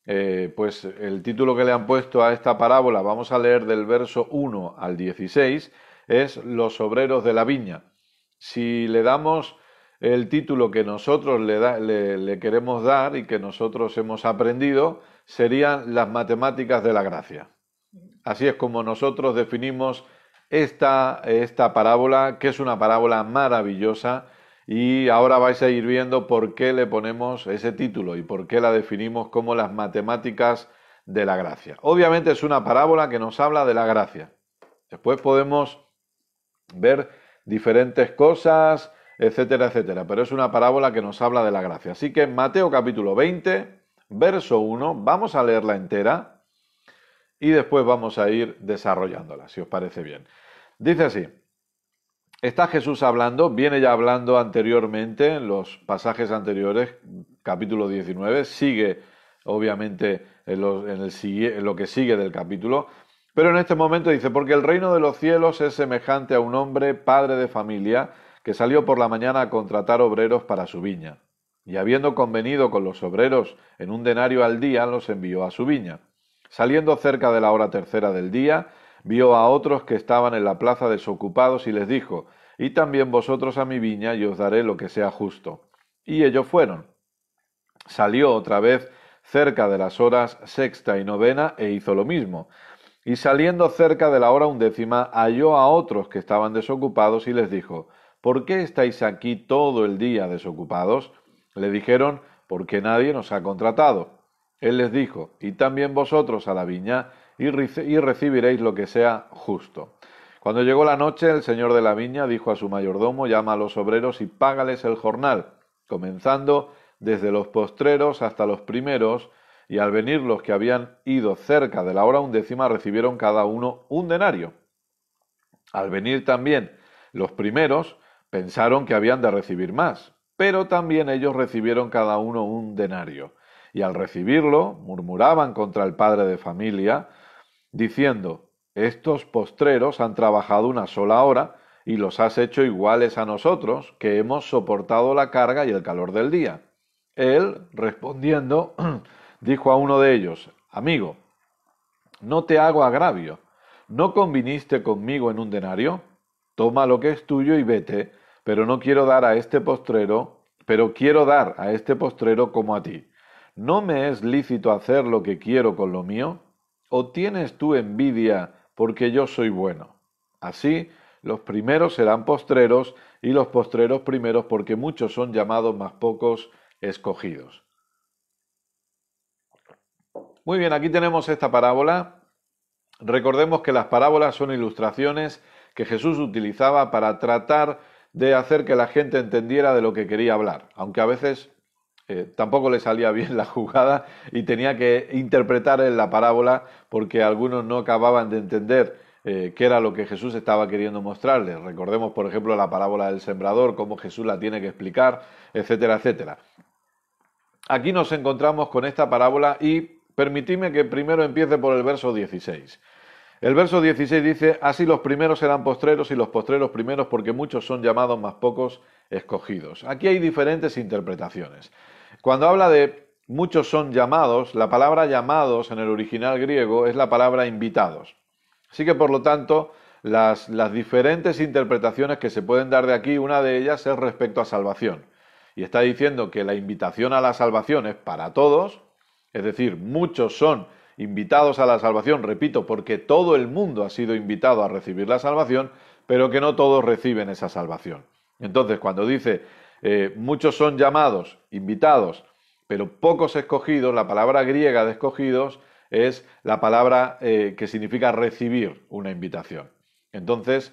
pues el título que le han puesto a esta parábola, vamos a leer del verso 1 al 16, es Los obreros de la viña. Si le damos el título que nosotros le queremos dar y que nosotros hemos aprendido, serían las matemáticas de la gracia. Así es como nosotros definimos esta parábola, que es una parábola maravillosa, y ahora vais a ir viendo por qué le ponemos ese título y por qué la definimos como las matemáticas de la gracia. Obviamente es una parábola que nos habla de la gracia. Después podemos ver diferentes cosas, etcétera, etcétera, pero es una parábola que nos habla de la gracia. Así que en Mateo capítulo 20, verso 1, vamos a leerla entera y después vamos a ir desarrollándola, si os parece bien. Dice así: está Jesús hablando, viene ya hablando anteriormente, en los pasajes anteriores, capítulo 19, sigue obviamente en lo que sigue del capítulo, pero en este momento dice: porque el reino de los cielos es semejante a un hombre, padre de familia, que salió por la mañana a contratar obreros para su viña. Y habiendo convenido con los obreros en un denario al día, los envió a su viña. Saliendo cerca de la hora tercera del día, vio a otros que estaban en la plaza desocupados y les dijo: y también vosotros a mi viña y os daré lo que sea justo. Y ellos fueron. Salió otra vez cerca de las horas sexta y novena e hizo lo mismo. Y saliendo cerca de la hora undécima, halló a otros que estaban desocupados y les dijo: ¿por qué estáis aquí todo el día desocupados? Le dijeron: porque nadie nos ha contratado. Él les dijo: y también vosotros a la viña y recibiréis lo que sea justo. Cuando llegó la noche, el señor de la viña dijo a su mayordomo: llama a los obreros y págales el jornal, comenzando desde los postreros hasta los primeros. Y al venir los que habían ido cerca de la hora undécima, recibieron cada uno un denario. Al venir también los primeros, pensaron que habían de recibir más, pero también ellos recibieron cada uno un denario. Y al recibirlo, murmuraban contra el padre de familia, diciendo: estos postreros han trabajado una sola hora y los has hecho iguales a nosotros, que hemos soportado la carga y el calor del día. Él, respondiendo, dijo a uno de ellos: amigo, no te hago agravio. ¿No conviniste conmigo en un denario? Toma lo que es tuyo y vete, pero no quiero dar a este postrero, pero quiero dar a este postrero como a ti. ¿No me es lícito hacer lo que quiero con lo mío? ¿O tienes tú envidia porque yo soy bueno? Así, los primeros serán postreros y los postreros primeros, porque muchos son llamados, mas pocos escogidos. Muy bien, aquí tenemos esta parábola. Recordemos que las parábolas son ilustraciones que Jesús utilizaba para tratar de hacer que la gente entendiera de lo que quería hablar, aunque a veces tampoco le salía bien la jugada y tenía que interpretar en la parábola porque algunos no acababan de entender qué era lo que Jesús estaba queriendo mostrarles. Recordemos, por ejemplo, la parábola del sembrador, cómo Jesús la tiene que explicar, etcétera, etcétera. Aquí nos encontramos con esta parábola y permitidme que primero empiece por el verso 16. El verso 16 dice: así los primeros serán postreros y los postreros primeros, porque muchos son llamados, mas pocos escogidos. Aquí hay diferentes interpretaciones. Cuando habla de muchos son llamados, la palabra llamados en el original griego es la palabra invitados. Así que por lo tanto, las diferentes interpretaciones que se pueden dar de aquí, una de ellas es respecto a salvación. Y está diciendo que la invitación a la salvación es para todos, es decir, muchos son invitados a la salvación, repito, porque todo el mundo ha sido invitado a recibir la salvación, pero que no todos reciben esa salvación. Entonces, cuando dice muchos son llamados, invitados, pero pocos escogidos, la palabra griega de escogidos es la palabra que significa recibir una invitación. Entonces,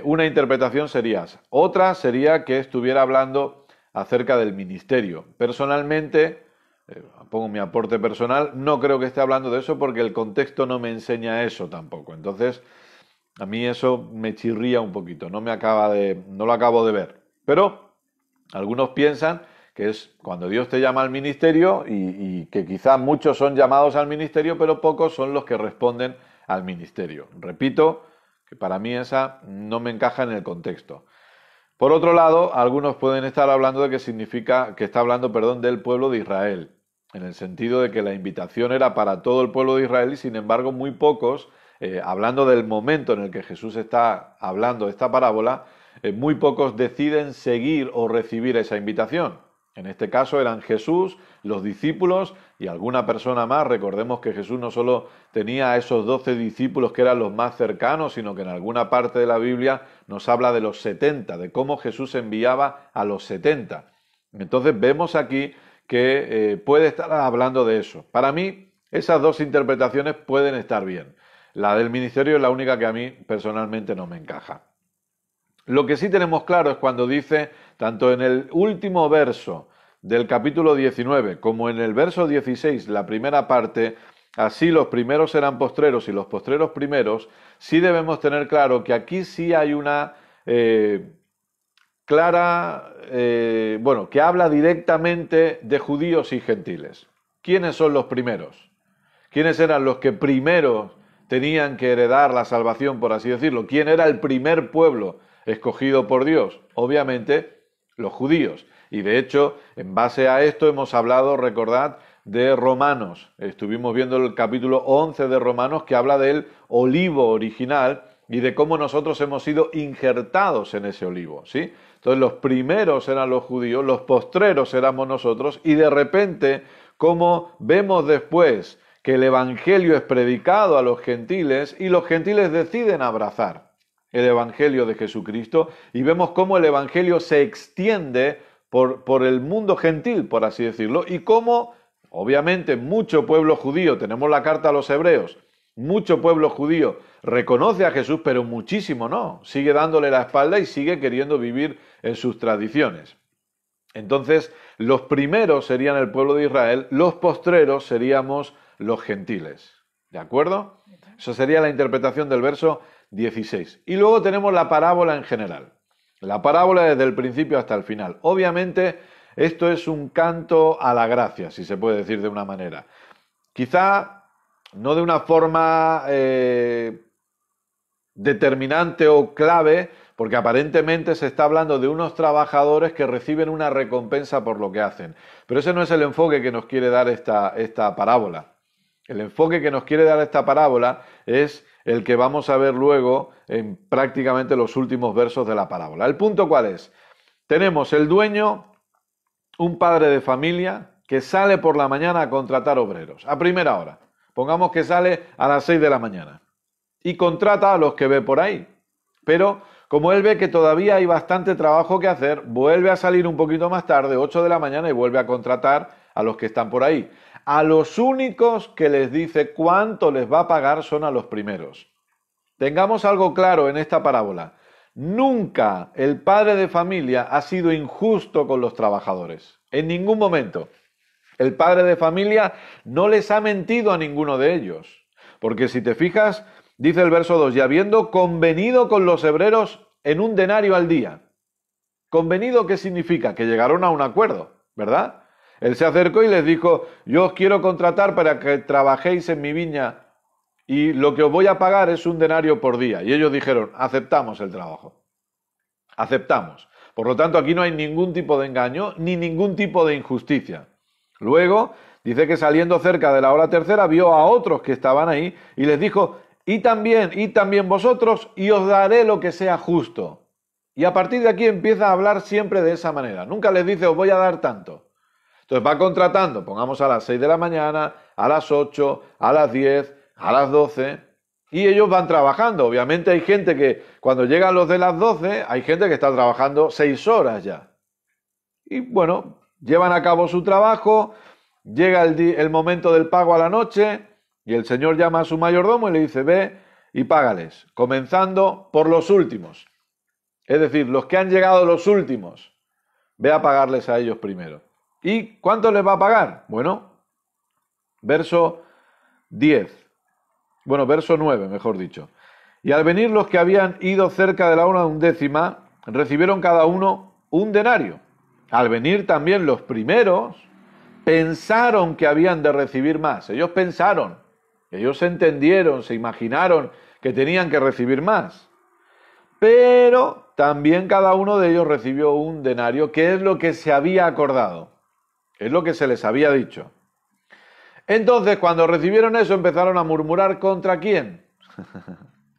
una interpretación sería esa. Otra sería que estuviera hablando acerca del ministerio. Personalmente, pongo mi aporte personal, no creo que esté hablando de eso porque el contexto no me enseña eso tampoco. Entonces, a mí eso me chirría un poquito, no lo acabo de ver. Pero algunos piensan que es cuando Dios te llama al ministerio y que quizás muchos son llamados al ministerio, pero pocos son los que responden al ministerio. Repito que para mí esa no me encaja en el contexto. Por otro lado, algunos pueden estar hablando de que significa que está hablando, perdón, del pueblo de Israel. en el sentido de que la invitación era para todo el pueblo de Israel y sin embargo muy pocos, hablando del momento en el que Jesús está hablando esta parábola, muy pocos deciden seguir o recibir esa invitación. En este caso eran Jesús, los discípulos y alguna persona más. Recordemos que Jesús no solo tenía a esos 12 discípulos que eran los más cercanos, sino que en alguna parte de la Biblia nos habla de los 70, de cómo Jesús enviaba a los 70. Entonces vemos aquí que puede estar hablando de eso. Para mí, esas dos interpretaciones pueden estar bien. La del ministerio es la única que a mí personalmente no me encaja. Lo que sí tenemos claro es cuando dice, tanto en el último verso del capítulo 19 como en el verso 16, la primera parte, así los primeros serán postreros y los postreros primeros, sí debemos tener claro que aquí sí hay una clara, que habla directamente de judíos y gentiles. ¿Quiénes son los primeros? ¿Quiénes eran los que primero tenían que heredar la salvación, por así decirlo? ¿Quién era el primer pueblo escogido por Dios? Obviamente, los judíos. Y de hecho, en base a esto hemos hablado, recordad, de Romanos. Estuvimos viendo el capítulo 11 de Romanos que habla del olivo original y de cómo nosotros hemos sido injertados en ese olivo, ¿sí? Entonces los primeros eran los judíos, los postreros éramos nosotros y de repente, como vemos después que el evangelio es predicado a los gentiles y los gentiles deciden abrazar el evangelio de Jesucristo y vemos cómo el evangelio se extiende por el mundo gentil, por así decirlo, y cómo, obviamente, mucho pueblo judío, tenemos la carta a los hebreos, mucho pueblo judío reconoce a Jesús, pero muchísimo no, sigue dándole la espalda y sigue queriendo vivir en sus tradiciones. Entonces, los primeros serían el pueblo de Israel, los postreros seríamos los gentiles. ¿De acuerdo? Eso sería la interpretación del verso 16. Y luego tenemos la parábola en general. La parábola desde el principio hasta el final. Obviamente, esto es un canto a la gracia, si se puede decir de una manera. Quizá no de una forma determinante o clave, porque aparentemente se está hablando de unos trabajadores que reciben una recompensa por lo que hacen. Pero ese no es el enfoque que nos quiere dar esta parábola. El enfoque que nos quiere dar esta parábola es el que vamos a ver luego en prácticamente los últimos versos de la parábola. ¿El punto cuál es? Tenemos el dueño, un padre de familia, que sale por la mañana a contratar obreros, a primera hora. Pongamos que sale a las 6 de la mañana. Y contrata a los que ve por ahí. Pero como él ve que todavía hay bastante trabajo que hacer, vuelve a salir un poquito más tarde, 8 de la mañana, y vuelve a contratar a los que están por ahí. A los únicos que les dice cuánto les va a pagar son a los primeros. Tengamos algo claro en esta parábola. Nunca el padre de familia ha sido injusto con los trabajadores. En ningún momento. El padre de familia no les ha mentido a ninguno de ellos. Porque si te fijas, dice el verso 2, y habiendo convenido con los hebreros en un denario al día. ¿Convenido qué significa? Que llegaron a un acuerdo, ¿verdad? Él se acercó y les dijo, yo os quiero contratar para que trabajéis en mi viña y lo que os voy a pagar es un denario por día. Y ellos dijeron, aceptamos el trabajo. Aceptamos. Por lo tanto, aquí no hay ningún tipo de engaño ni ningún tipo de injusticia. Luego, dice que saliendo cerca de la hora tercera, vio a otros que estaban ahí y les dijo, id también vosotros y os daré lo que sea justo. Y a partir de aquí empieza a hablar siempre de esa manera. Nunca les dice, os voy a dar tanto. Entonces va contratando, pongamos a las 6 de la mañana, a las 8, a las 10, a las 12, y ellos van trabajando. Obviamente hay gente que cuando llegan los de las 12, hay gente que está trabajando 6 horas ya. Y bueno, llevan a cabo su trabajo, llega el momento del pago a la noche, y el Señor llama a su mayordomo y le dice, ve y págales, comenzando por los últimos. Es decir, los que han llegado los últimos, ve a pagarles a ellos primero. ¿Y cuánto les va a pagar? Bueno, verso 10. Bueno, verso 9, mejor dicho. Y al venir los que habían ido cerca de la hora undécima, recibieron cada uno un denario. Al venir también los primeros, pensaron que habían de recibir más. Ellos pensaron, ellos entendieron, se imaginaron que tenían que recibir más. Pero también cada uno de ellos recibió un denario, que es lo que se había acordado. Es lo que se les había dicho. Entonces, cuando recibieron eso, empezaron a murmurar ¿contra quién?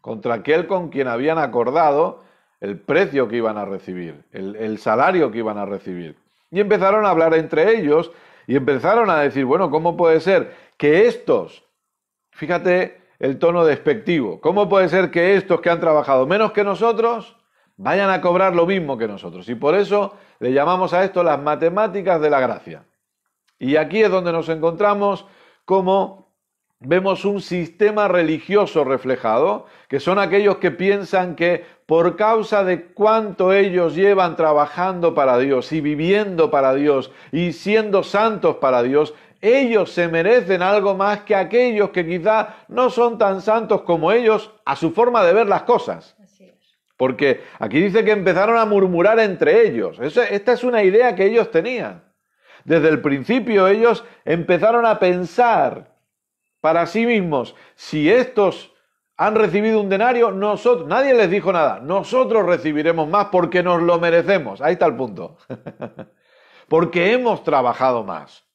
Contra aquel con quien habían acordado el precio que iban a recibir, el salario que iban a recibir. Y empezaron a hablar entre ellos y empezaron a decir, bueno, ¿cómo puede ser que estos, fíjate el tono despectivo, ¿cómo puede ser que estos que han trabajado menos que nosotros vayan a cobrar lo mismo que nosotros? Y por eso le llamamos a esto las matemáticas de la gracia. Y aquí es donde nos encontramos como vemos un sistema religioso reflejado, que son aquellos que piensan que por causa de cuánto ellos llevan trabajando para Dios y viviendo para Dios y siendo santos para Dios, ellos se merecen algo más que aquellos que quizá no son tan santos como ellos a su forma de ver las cosas. Porque aquí dice que empezaron a murmurar entre ellos. Esta es una idea que ellos tenían. Desde el principio ellos empezaron a pensar para sí mismos, si estos han recibido un denario, nosotros, nadie les dijo nada, nosotros recibiremos más porque nos lo merecemos. Ahí está el punto. Porque hemos trabajado más.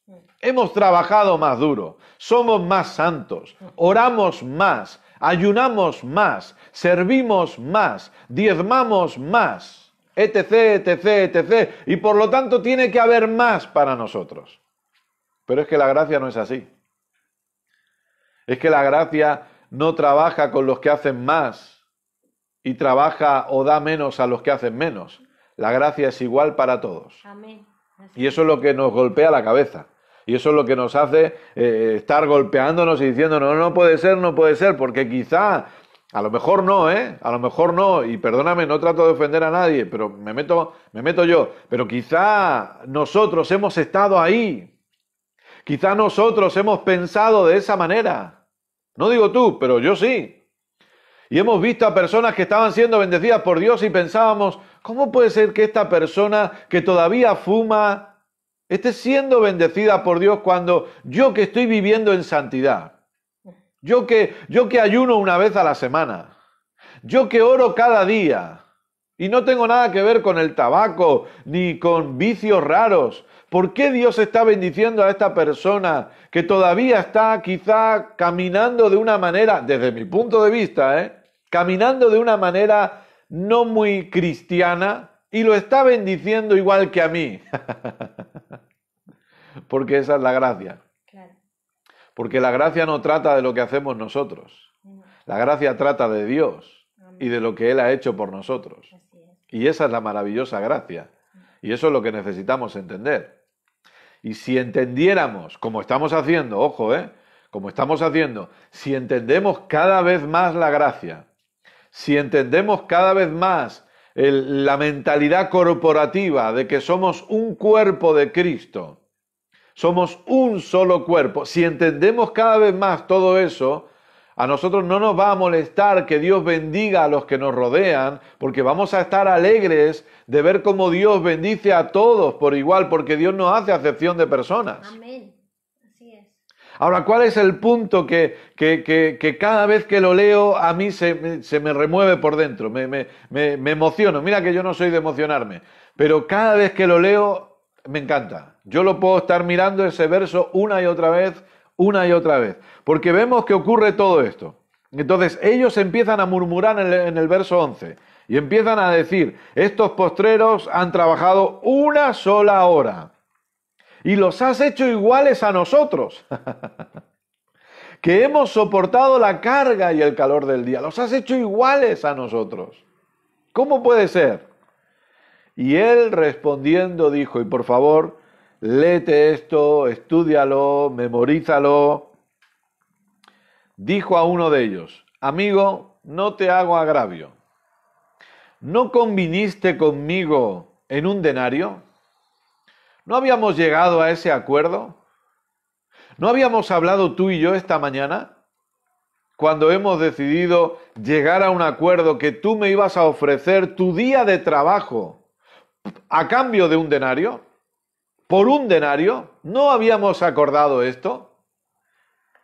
Hemos trabajado más duro, somos más santos, oramos más, ayunamos más, servimos más, diezmamos más, etc, etc, etc. Y por lo tanto tiene que haber más para nosotros. Pero es que la gracia no es así. Es que la gracia no trabaja con los que hacen más y trabaja o da menos a los que hacen menos. La gracia es igual para todos. Amén. Y eso es lo que nos golpea la cabeza. Y eso es lo que nos hace estar golpeándonos y diciendo, no, no puede ser, porque quizá, a lo mejor no, a lo mejor no, y perdóname, no trato de ofender a nadie, pero me meto yo, pero quizá nosotros hemos estado ahí, quizá nosotros hemos pensado de esa manera, no digo tú, pero yo sí, y hemos visto a personas que estaban siendo bendecidas por Dios y pensábamos, ¿cómo puede ser que esta persona que todavía fuma esté siendo bendecida por Dios cuando yo que estoy viviendo en santidad, yo que ayuno una vez a la semana, yo que oro cada día y no tengo nada que ver con el tabaco ni con vicios raros? ¿Por qué Dios está bendiciendo a esta persona que todavía está quizá caminando de una manera, desde mi punto de vista, caminando de una manera no muy cristiana y lo está bendiciendo igual que a mí? Porque esa es la gracia. Claro. Porque la gracia no trata de lo que hacemos nosotros. La gracia trata de Dios y de lo que Él ha hecho por nosotros. Y esa es la maravillosa gracia. Y eso es lo que necesitamos entender. Y si entendiéramos, como estamos haciendo, ojo, como estamos haciendo, si entendemos cada vez más la gracia, si entendemos cada vez más la mentalidad corporativa de que somos un cuerpo de Cristo, somos un solo cuerpo, si entendemos cada vez más todo eso, a nosotros no nos va a molestar que Dios bendiga a los que nos rodean, porque vamos a estar alegres de ver cómo Dios bendice a todos por igual, porque Dios no hace acepción de personas. Amén. Así es. Ahora, ¿cuál es el punto que cada vez que lo leo a mí se me remueve por dentro? Me emociono. Mira que yo no soy de emocionarme, pero cada vez que lo leo me encanta. Yo lo puedo estar mirando ese verso una y otra vez, porque vemos que ocurre todo esto. Entonces ellos empiezan a murmurar en el verso 11 y empiezan a decir, estos postreros han trabajado una sola hora y los has hecho iguales a nosotros, que hemos soportado la carga y el calor del día, los has hecho iguales a nosotros. ¿Cómo puede ser? Y él respondiendo dijo, y por favor, léete esto, estúdialo, memorízalo. Dijo a uno de ellos, amigo, no te hago agravio. ¿No conviniste conmigo en un denario? ¿No habíamos llegado a ese acuerdo? ¿No habíamos hablado tú y yo esta mañana? Cuando hemos decidido llegar a un acuerdo que tú me ibas a ofrecer tu día de trabajo a cambio de un denario, por un denario, ¿no habíamos acordado esto?